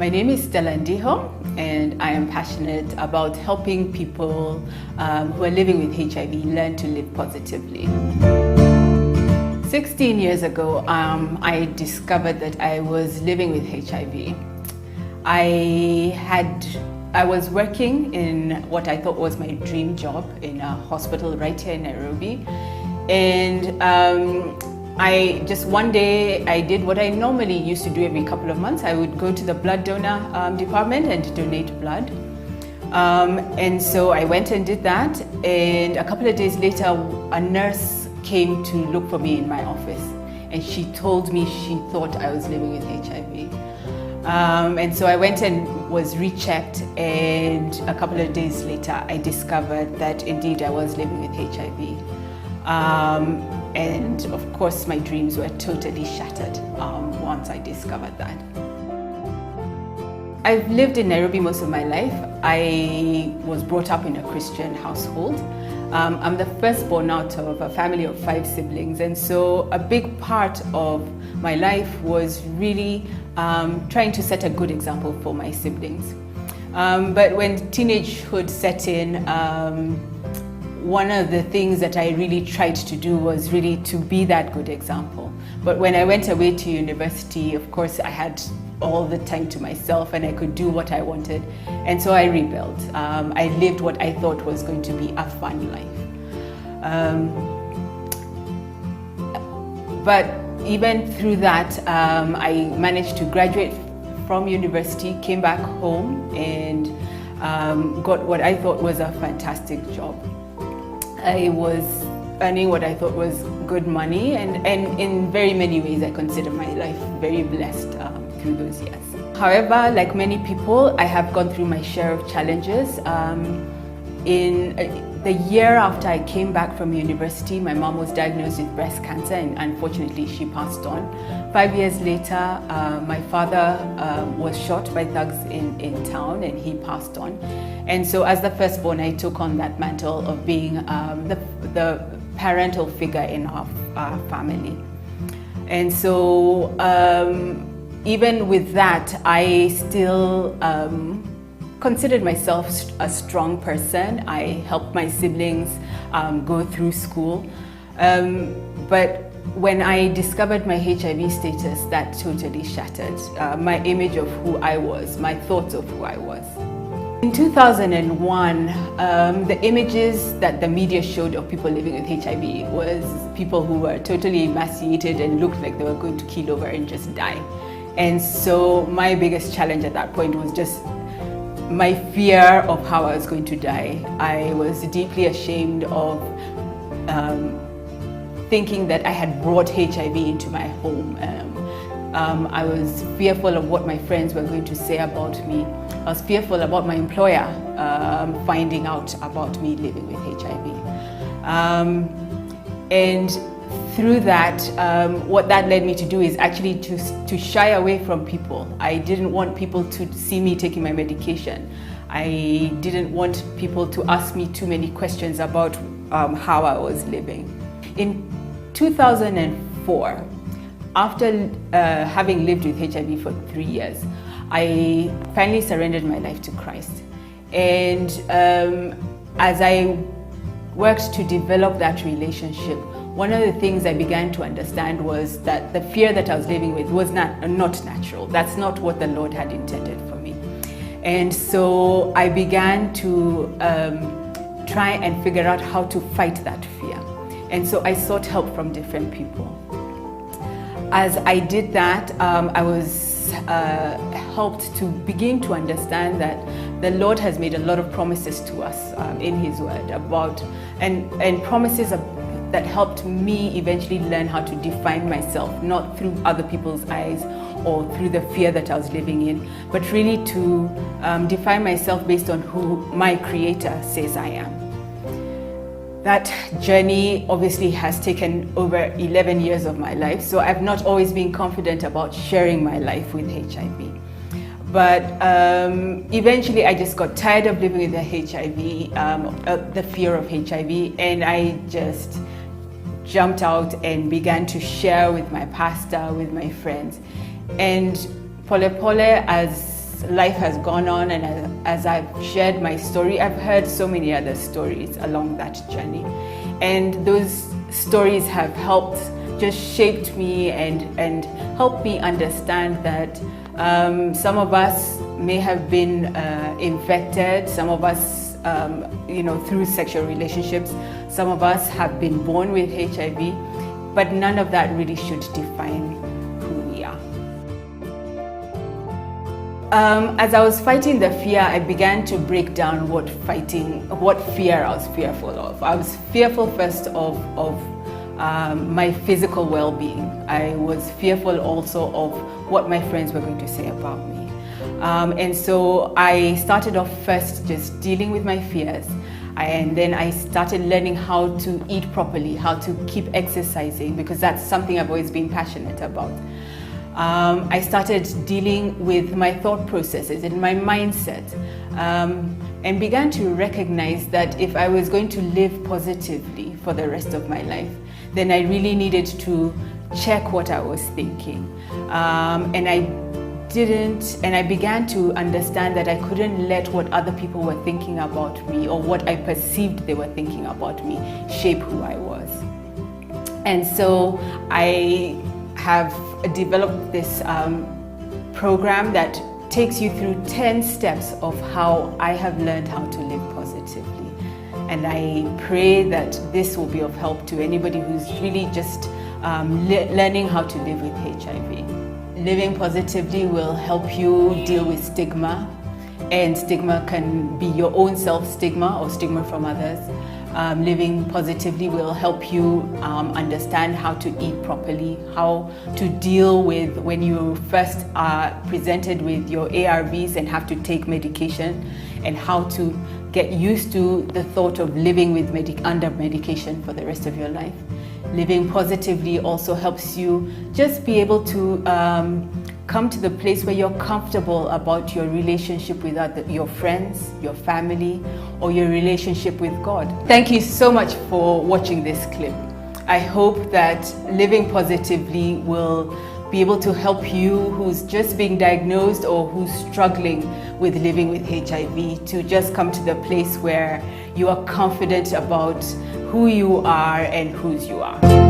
My name is Stella Ndiho, and I am passionate about helping people who are living with HIV learn to live positively. 16 years ago, I discovered that I was living with HIV. I was working in what I thought was my dream job in a hospital right here in Nairobi, and one day I did what I normally used to do every couple of months. I would go to the blood donor department and donate blood. And so I went and did that, and a couple of days later a nurse came to look for me in my office, and she told me she thought I was living with HIV. And so I went and was rechecked, and a couple of days later I discovered that indeed I was living with HIV. And of course my dreams were totally shattered once I discovered that. I've lived in Nairobi most of my life. I was brought up in a Christian household. I'm the firstborn out of a family of 5 siblings, and so a big part of my life was really trying to set a good example for my siblings. But when teenagehood set in, one of the things that I really tried to do was really to be that good example. But when I went away to university, of course, I had all the time to myself and I could do what I wanted. And so I rebelled. I lived what I thought was going to be a fun life. But even through that, I managed to graduate from university, came back home, and got what I thought was a fantastic job. I was earning what I thought was good money, and in very many ways I consider my life very blessed through those years. However, like many people, I have gone through my share of challenges. In the year after I came back from university, my mom was diagnosed with breast cancer, and unfortunately she passed on. 5 years later, my father was shot by thugs in town, and he passed on. And so as the firstborn, I took on that mantle of being the parental figure in our family. And so even with that, I still considered myself a strong person. I helped my siblings go through school. But when I discovered my HIV status, that totally shattered my image of who I was, my thoughts of who I was. In 2001, the images that the media showed of people living with HIV was people who were totally emaciated and looked like they were going to keel over and just die. And so my biggest challenge at that point was just my fear of how I was going to die. I was deeply ashamed of thinking that I had brought HIV into my home. I was fearful of what my friends were going to say about me. I was fearful about my employer finding out about me living with HIV. And through that, what that led me to do is actually to shy away from people. I didn't want people to see me taking my medication. I didn't want people to ask me too many questions about how I was living. In 2004, after having lived with HIV for 3 years, I finally surrendered my life to Christ. And as I worked to develop that relationship, one of the things I began to understand was that the fear that I was living with was not natural. That's not what the Lord had intended for me. And so I began to try and figure out how to fight that fear. And so I sought help from different people. As I did that, I was helped to begin to understand that the Lord has made a lot of promises to us in His Word about, and promises that helped me eventually learn how to define myself, not through other people's eyes or through the fear that I was living in, but really to define myself based on who my Creator says I am. That journey obviously has taken over 11 years of my life, so I've not always been confident about sharing my life with HIV. But eventually I just got tired of living with the HIV, the fear of HIV, and I just jumped out and began to share with my pastor, with my friends. And Pole Pole, as as life has gone on and as I've shared my story, I've heard so many other stories along that journey. And those stories have just shaped me and helped me understand that some of us may have been infected, some of us, through sexual relationships, some of us have been born with HIV, but none of that really should define who we are. As I was fighting the fear, I began to break down what fear I was fearful of. I was fearful first of my physical well-being. I was fearful also of what my friends were going to say about me. And so I started off first just dealing with my fears. And then I started learning how to eat properly, how to keep exercising, because that's something I've always been passionate about. I started dealing with my thought processes and my mindset, and began to recognize that if I was going to live positively for the rest of my life, then I really needed to check what I was thinking. And I began to understand that I couldn't let what other people were thinking about me or what I perceived they were thinking about me shape who I was. And so I have developed this program that takes you through 10 steps of how I have learned how to live positively. And I pray that this will be of help to anybody who's really just learning how to live with HIV. Living positively will help you deal with stigma, and stigma can be your own self-stigma or stigma from others. Living positively will help you understand how to eat properly, how to deal with when you first are presented with your ARVs and have to take medication, and how to get used to the thought of living with under medication for the rest of your life. Living positively also helps you just be able to come to the place where you're comfortable about your relationship with your friends, your family, or your relationship with God. Thank you so much for watching this clip. I hope that living positively will be able to help you who's just being diagnosed or who's struggling with living with HIV to just come to the place where you are confident about who you are and whose you are.